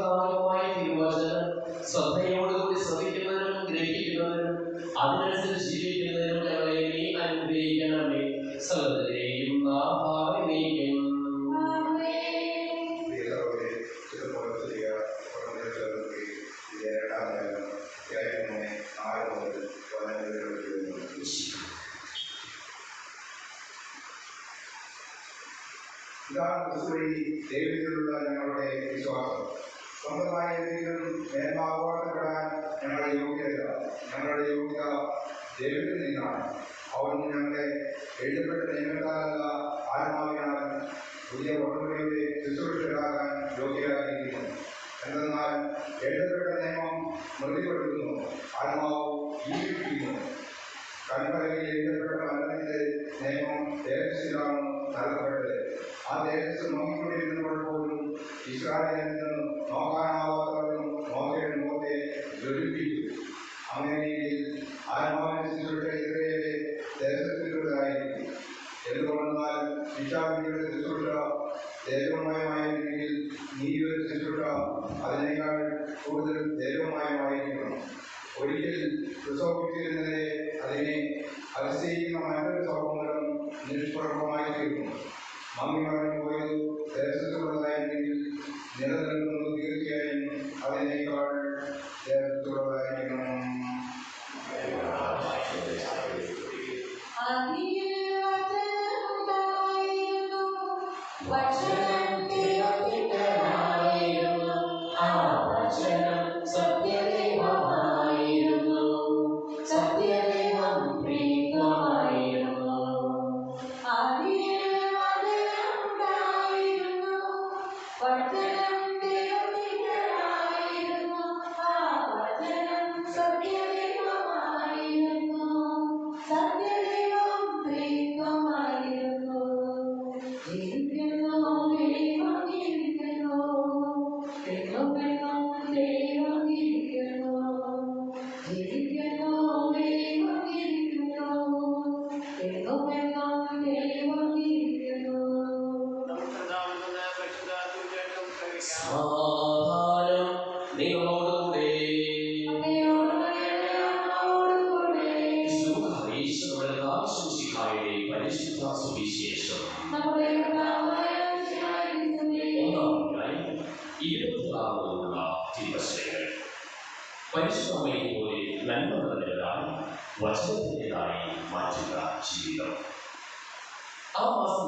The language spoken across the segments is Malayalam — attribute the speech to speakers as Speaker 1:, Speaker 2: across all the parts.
Speaker 1: ജീവദായകമായ തിരുവചനം ശ്രദ്ധയോടുകൂടി ശ്രവിക്കുന്നതിനും ഗ്രഹിക്കുന്നതിനും അതിനനുസരിച്ച് ജീവിക്കുന്നതിനും ഞങ്ങളെ നീ അനുഗ്രഹിക്കണമേ. സകലതിനെയും നാഥാവിനേക്കും.
Speaker 2: ഇതാണ് ക്രിസ്തുവഴി ദൈവത്തിലുള്ള ഞങ്ങളുടെ വിശ്വാസം. സ്വന്തമായ എന്തെങ്കിലും മേന്മ അവകാശപ്പെടാൻ ഞങ്ങളുടെ യോഗ്യതയില്ല. ഞങ്ങളുടെ യോഗ്യത ദൈവത്തിൽ നിന്നാണ്. അവിടുന്ന് ഞങ്ങളെ എഴുതപ്പെട്ട നിയമത്താലല്ല ആത്മാവിനാൽ പുതിയ ഉടമ്പടിയുടെ ശുശ്രൂഷകരാകാൻ യോഗ്യരായിരിക്കുന്നു. എന്തെന്നാൽ എഴുതപ്പെട്ട നിയമം മൃതിപ്പെടുത്തുന്നു, ആത്മാവ് ജീവിപ്പിക്കുന്നു. കൽപ്പലയിൽ എഴുതപ്പെട്ട മരണത്തിന്റെ നിയമം തേജസ്സിലാണ് നൽകപ്പെട്ടത്. ആ തേജസ് നോക്കിക്കൊണ്ടിരുന്നപ്പോൾ പോലും ഇസ്രായേലിൽ നിന്ന് നോക്കാനാവാത്തവരും നോക്കേണ്ട മുഖത്തെ ജ്വലിപ്പിച്ചു. അങ്ങനെയെങ്കിൽ ആത്മാവിന്റെ ശുശ്രൂഷ ഇത്രയേറെ തേജസ്സിലുള്ളതായിരിക്കും. എന്തുകൊണ്ടെന്നാൽ ശിക്ഷാവിധിയുടെ ശുശ്രൂഷ ദൈവമയമായിരുന്നെങ്കിൽ നീതിയുടെ ശുശ്രൂഷ അതിനേക്കാൾ കൂടുതൽ ദൈവമയമായിരിക്കണം. ഒരിക്കൽ പ്രസവിച്ചിരുന്നതിനെ അതിനെ അതിശയിക്കുന്ന മറ്റൊരു സ്വഭാവം നിഷ്പ്രഭമായി തീർന്നു. മമ്മി മറന്നു പോയത് ദേശത്തുള്ളതായിരുന്നെങ്കിൽ നിലനിൽക്കുന്നത് തീർച്ചയായും അതിനേക്കാൾ ദേശത്തുള്ളതായിരിക്കണം.
Speaker 1: പരിശ്രമയെ പോലെ നന്മ നിറഞ്ഞവരായി വചനത്തിൻ്റെതായി മാറ്റുക ജീവിതം. ആ മാസം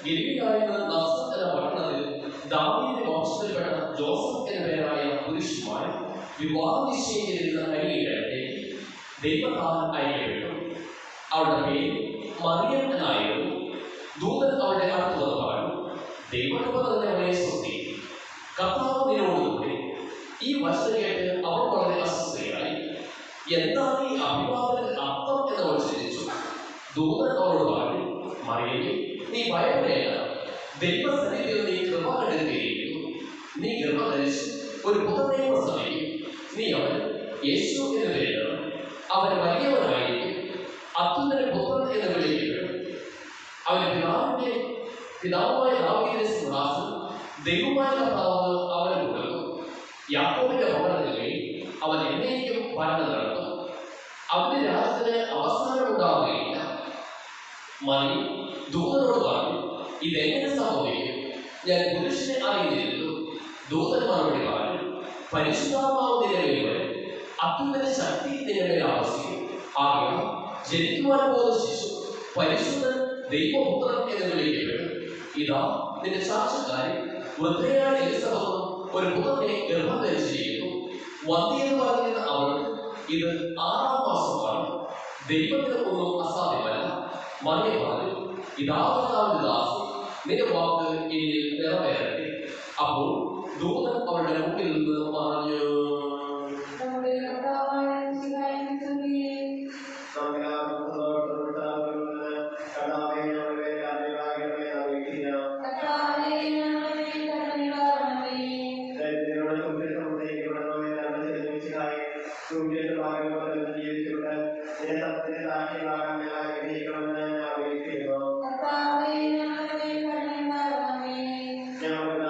Speaker 1: ഗലീലയായിരുന്ന നസറത്ത് എന്ന പട്ടണത്തിൽ ദാവീദിന്റെ വംശത്തിൽപ്പെട്ട ജോസഫ് എന്ന പേരായ പുരുഷന്മാർ വിവാഹം നിശ്ചയിച്ചിരുന്ന കന്യകയിലേക്ക് ദൈവത്താൽ അയക്കപ്പെട്ടു. അവളുടെ പേര് മറിയം എന്നായിരുന്നു. ദൂതൻ അവളുടെ അടുത്ത് വന്ന് പറഞ്ഞു, ദൈവകൃപ നിറഞ്ഞവളെ സ്വസ്തി, കർത്താവ് നിന്നോടുകൂടെ. ഈ വചനം കേട്ട് അവൾ വളരെ അസ്വസ്ഥയായി. എന്താണ് ഈ അഭിവാദനത്തിന് അർത്ഥം എന്നവൾ ചിന്തിച്ചു. ദൂതൻ അവളോട് പറഞ്ഞു, മറിയമേ, നീ ഭയപ്പെടേണ്ട, ദൈവസന്നിധിയിൽ നീ കൃപ കണ്ടെത്തിയിരിക്കുന്നു. നീ ഗർഭം ധരിച്ച് ഒരു പുത്രനെ പ്രസവിക്കും. നീ അവൻ യേശു എന്ന് പേരിടണം. അവൻ വലിയവനായിരിക്കും, അത്യുന്നതന്റെ പുത്രൻ എന്ന് വിളിക്കപ്പെടും. അവന്റെ പിതാവായ ദാവീദിന്റെ സിംഹാസനം ദൈവമായ കർത്താവ് അവന് കൊടുക്കും. യാക്കോബിന്റെ ഭവനത്തിലെ അവൻ എന്നേക്കും ഭരണം നടത്തും. അവന്റെ രാജ്യത്തിന് അവസാനം ഉണ്ടാവുകയില്ല. മറിയം ദൂതനോട് പറഞ്ഞു, ഇതെങ്ങനെ സംഭവിക്കും? ഞാൻ പുരുഷനെ അറിയുന്നില്ലല്ലോ. ദൂതൻ മറുപടി പറഞ്ഞു, പരിശുദ്ധാത്മാവ് നിന്റെ മേൽ വരും, അത്യുന്നത ശക്തി നിന്റെ മേൽ ആവസിക്കും. ആകയാൽ ജനിക്കുവാൻ പോകുന്ന ശിശു പരിശുദ്ധൻ ദൈവപുത്രൻ എന്ന് വിളിക്കപ്പെടും. ഇതാ നിന്റെ സാക്ഷ്യക്കാരൻ വൃദ്ധയായ എലിസബത്തും ഒരു പുത്രനെ ഗർഭം ധരിച്ചിരിക്കുന്നു. വന്ധ്യ എന്ന് പറഞ്ഞിരുന്ന അവൾക്ക് ഇത് 6-ാം മാസമാണ്. ദൈവത്തിന് ഒന്നും അസാധ്യമല്ല. മറിയം പറഞ്ഞു, ഇതാ കർത്താവിന്റെ ദാസി, നിന്റെ വാക്ക് എന്നിൽ നിറവേറട്ടെ. അപ്പോൾ ദൂതൻ അവളുടെ മുന്നിൽ നിന്ന് പറഞ്ഞു,
Speaker 3: ഞങ്ങളുടെ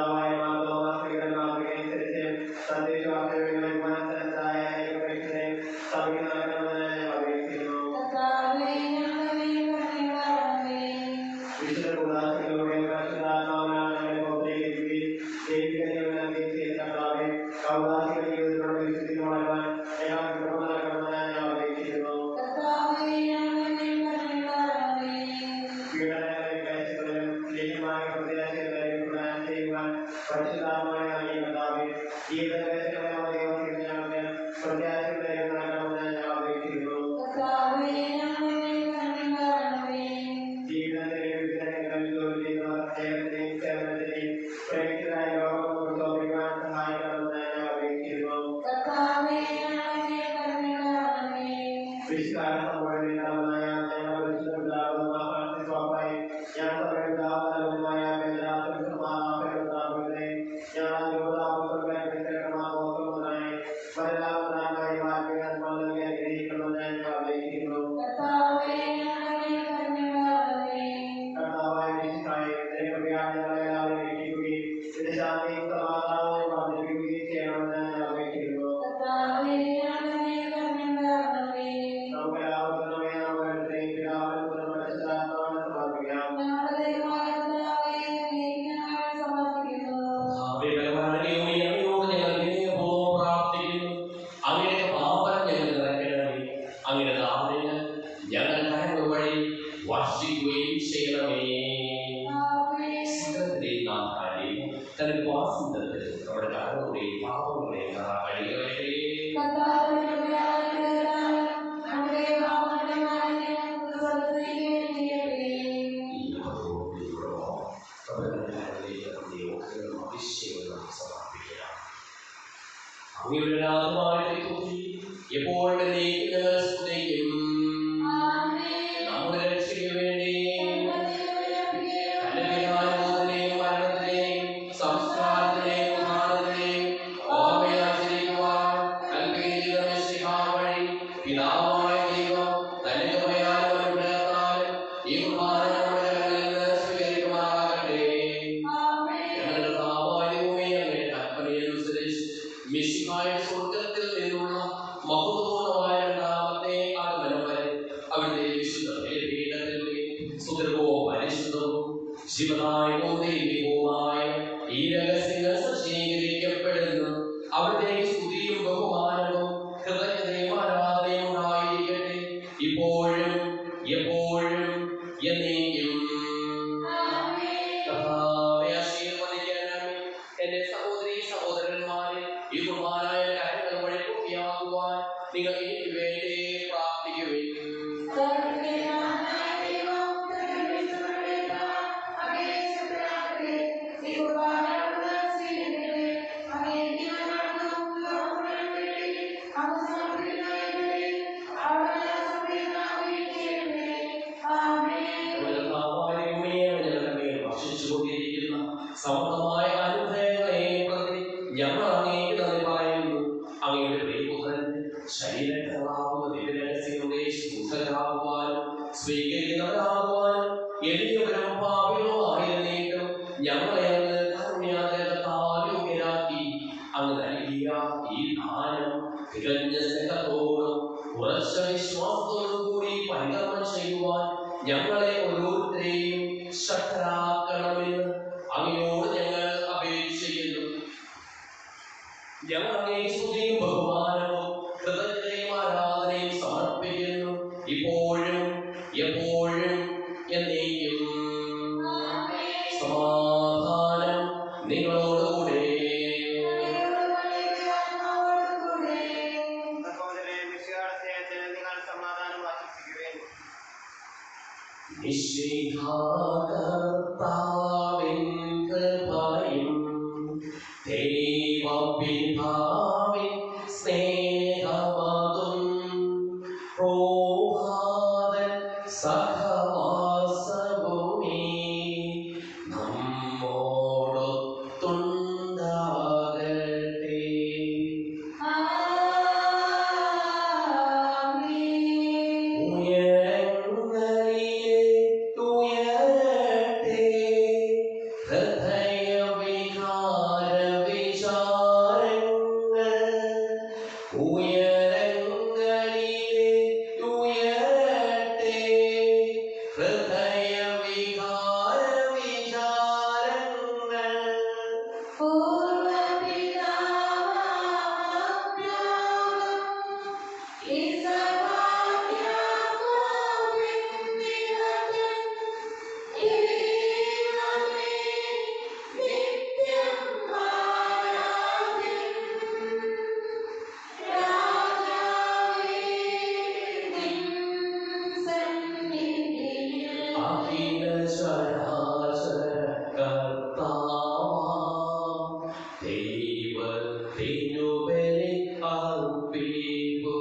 Speaker 1: ദൈവത്തിനു ബലി അർപ്പിപ്പൂ.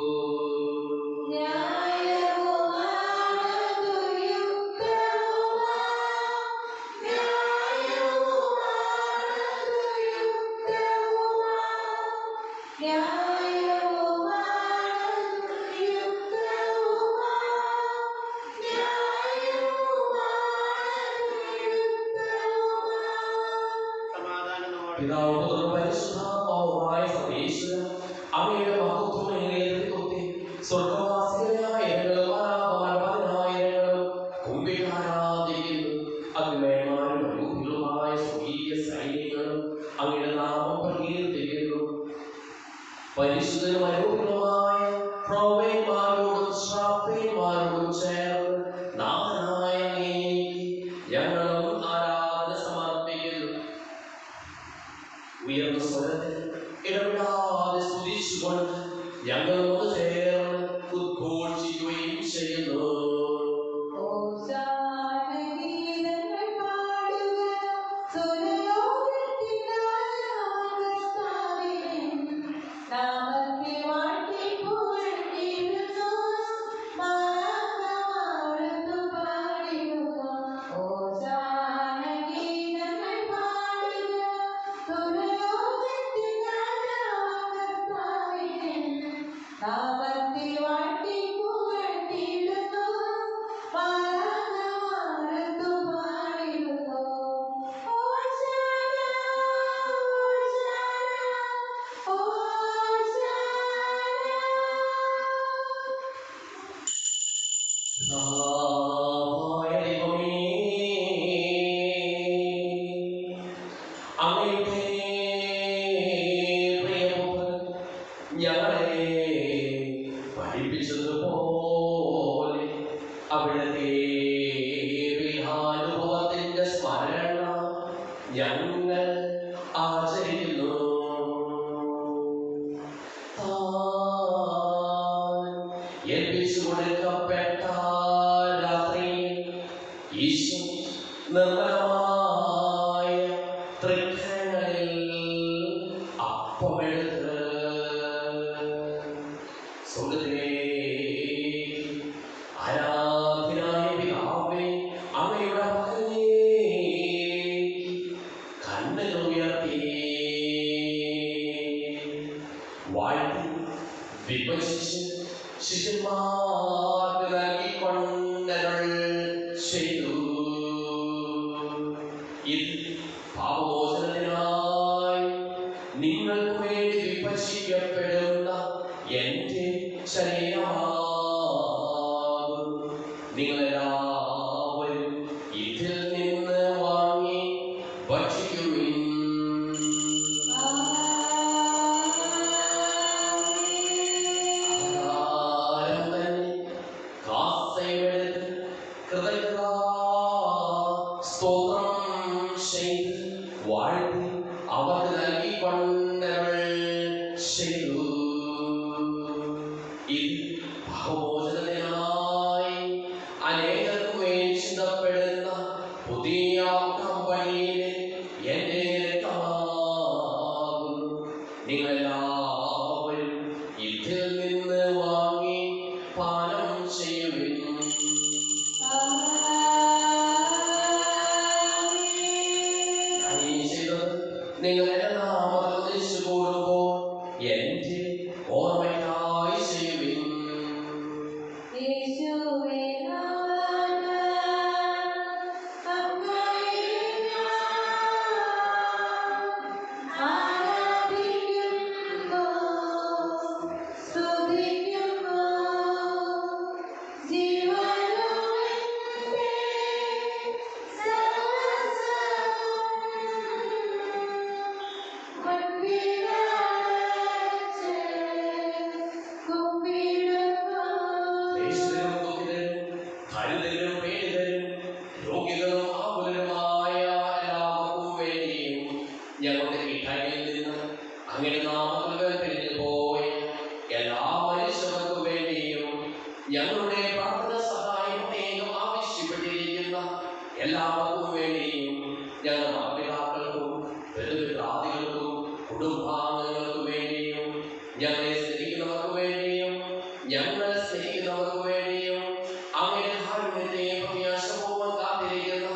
Speaker 1: പിതാവ് പുത്രനും പരിശുദ്ധാത്മാവുമായ സർവ്വേശ്വരൻ അങ്ങയുടെ മഹത്വമേറിയതൊക്കെ സ്വർഗ്ഗവാസികളായ ഞങ്ങളും പതിനായിരങ്ങളും കുമ്പിട്ടാരാധിക്കുന്നു. അഗ്നിമയന്മാരും അരൂപികളുമായ സ്വർഗീയ സൈന്യങ്ങളും അങ്ങയുടെ നാമം പ്രകീർത്തിക്കുന്നു. പരിശുദ്ധനും അരൂപികളുമായ പ്രൗഢന്മാരോടും ശ്രാപ്പന്മാരോടും ചേർന്ന് നാഥനായ അങ്ങേക്ക് ഞങ്ങളും ആരാധന സമർപ്പിക്കുന്നു. ഉയർന്ന സ്വരത്തിൽ ഇടപെടാതെ സ്തുതിച്ചുകൊണ്ട് ഞങ്ങളോട് ചേർന്ന് ഉദ്ഘോഷിക്കുകയും ചെയ്യുന്നു. ഞങ്ങളെ പഠിപ്പിച്ചതുപോലെ അവിടുത്തെ വിഹാനുഭവത്തിന്റെ സ്മരണ ഞങ്ങൾ ആചരിക്കുന്നു. ഏൽപ്പിച്ചു കൊടുക്കപ്പെട്ട രാത്രിയിൽ ഈശോ നിർമ്മലമായ തൃക്കരങ്ങളിൽ അപ്പമെടുത്ത് ആരാധനായ പിതാവേ അങ്ങയുടെ കണ്ണുകൾ ഉയർത്തി വാഴ്ത്തി വിഭജിച്ച് ശിഷ്യന്മാർക്ക് നൽകിക്കൊണ്ടരുൾ ചെയ്തു. ഇത് പാപമോചനത്തിനായി നിങ്ങൾക്ക് വേണ്ടി വിഭജിക്കപ്പെടുന്ന എന്റെ ശരീരമാകും. നിങ്ങളെല്ലാവരും ഇതിൽ നിന്ന് വാങ്ങി ഭക്ഷിക്കുവിൻ. ആഹാരം തന്നെ കാസയെടുത്ത് സ്തോത്രം ചെയ്ത് വാഴ്ത്തി അവർക്ക് നൽകിക്കൊണ്ടരുൾ ചെയ്തു. ഇത് പാപമോചനത്തിനായി അനേകർക്കു വേണ്ടി ചിന്തപ്പെടുന്ന പുതിയ കമ്പനിയിലെ എന്റെ രക്തമാകുന്നു. നിങ്ങളെല്ലാവരും ഇതിൽ നിന്ന് വാങ്ങി പാനം ചെയ്യുവിൻ. നിങ്ങളുടെ നാമത്തിൽ ഒന്നിച്ചു കൂടുമ്പോൾ എന്റെ ഓർമ്മയ്ക്കായി ചെയ്യുവിൻ. ഞങ്ങളുടെ ഇടയിൽ നിന്ന് അങ്ങനെ നാമങ്ങൾ പിരിഞ്ഞു പോയി എല്ലാ മനുഷ്യർക്കു വേണ്ടിയും ഞങ്ങളുടെ പ്രാർത്ഥന സഹായം പ്രത്യേകം ആവശ്യപ്പെട്ടിരിക്കുന്ന എല്ലാവർക്കും വേണ്ടിയും ഞങ്ങൾ മാതാപിതാക്കൾക്കും ബന്ധുമിത്രാദികൾക്കും കുടുംബാംഗങ്ങൾക്ക് വേണ്ടിയും ഞങ്ങളെ സ്നേഹിക്കുന്നവർക്ക് വേണ്ടിയും ഞങ്ങളെ സ്നേഹിക്കുന്നവർക്ക് വേണ്ടിയും അങ്ങനെ കാരുണ്യത്തെയും പ്രത്യാശപൂർവ്വം കാത്തിരിക്കുന്ന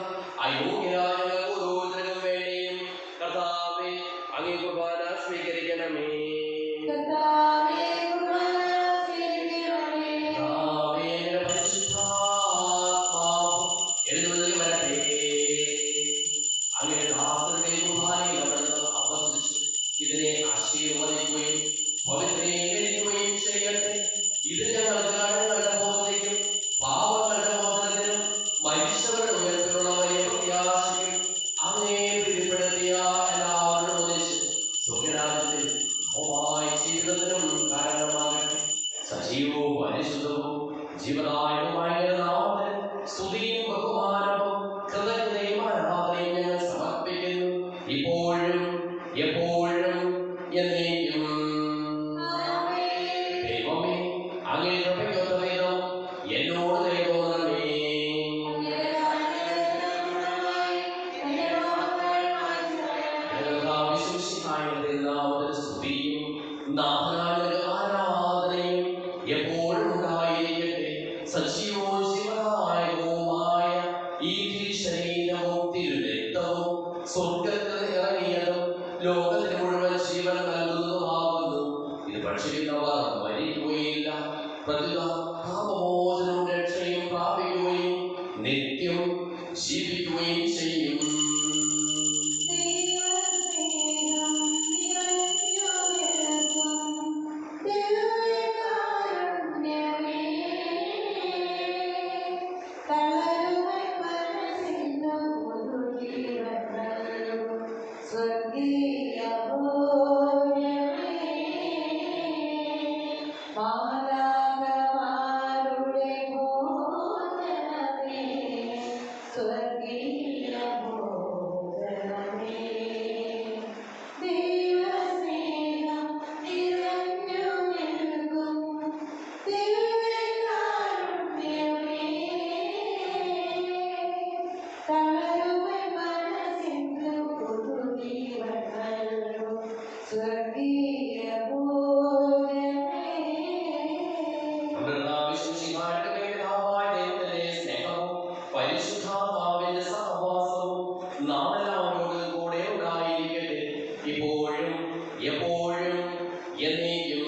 Speaker 1: അയോഗ്യരായ ഓരോരുത്തർക്കും വേണ്ടിയും കർത്താവേ അങ്ങേ കുർബാന സ്വീകരിക്കണമേ. ഇതിനെ ആശീർവദിക്കുകയും പവിത്രീകരിക്കുകയും ചെയ്യട്ടെ. ഇത് ഞങ്ങൾക്ക് കടങ്ങളുടെ മോചനത്തിനും പാപങ്ങളുടെ മോചനത്തിനും മനുഷ്യരുടെ ഉയരത്തിലുള്ള വലിയ പ്രത്യാശയ്ക്കും അങ്ങേ പ്രീതിപ്പെടുത്തിയ എല്ലാവരും ഒന്നിച്ച് സ്വർഗ്ഗരാജ്യത്തിൽ ജീവിതത്തിനും കാരണമാകട്ടെ. സജീവവും പരിശുദ്ധവും ജീവദായകമായ നാമത്തിൽ സ്തുതിയും ബഹുമാനവും കൃതജ്ഞതയും ആരാധനയും ഞങ്ങൾ സമർപ്പിക്കുന്നു, ഇപ്പോഴും എപ്പോഴും എന്നേക്കും. ദൈവമേ, അങ്ങേ കൃപയ്ക്കൊത്ത വിധം എന്നോട് ദയ തോന്നണമേ. സ്തുതിയും ആരാധനയും എപ്പോഴും ഉണ്ടായിരിക്കട്ടെ. സജീവവും ശിവദായകവുമായ ഈ തിരുശരീരവും തിരുരക്തവും സ്വർഗ്ഗത്തിൽ ഇറങ്ങിയതും ലോകത്തിന് മുഴുവൻ ജീവൻ നൽകുന്നതുമാകുന്നു. ഇത് ഭക്ഷിക്കുന്നവർ മരിക്കുകയില്ല, പ്രതിക പാപമോചനവും രക്ഷയും പ്രാപിക്കുകയും നിത്യം ജീവിക്കുകയും ചെയ്യും. പരിശുദ്ധാത്മാവിന്റെ സഹവാസവും നാം എല്ലാവരോടും കൂടെ ഉണ്ടായിരിക്കട്ടെ, ഇപ്പോഴും എപ്പോഴും എന്നേക്കും.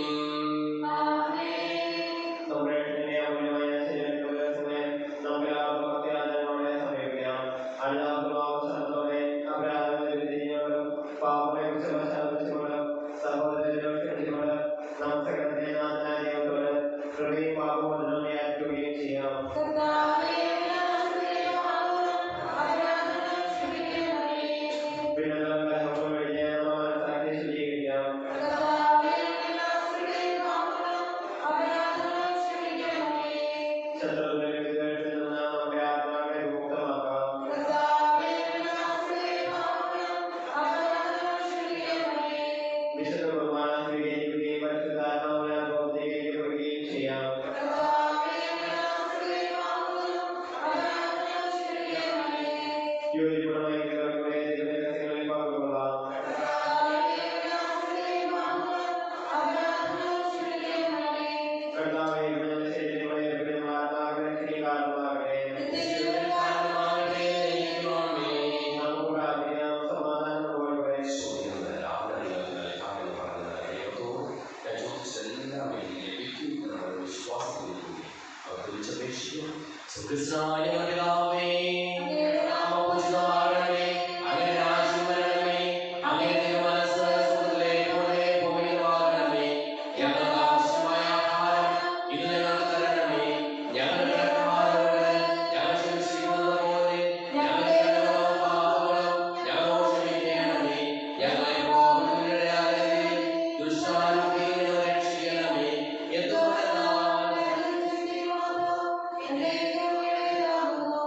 Speaker 3: Amen.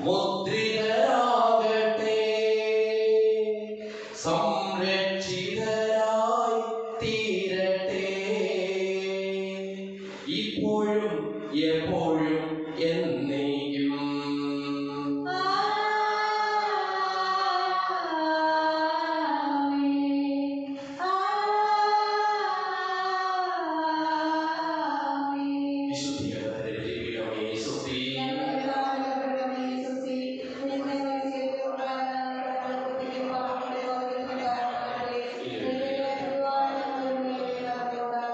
Speaker 1: മുദ്രിതരാകട്ടെ. സംരക്ഷ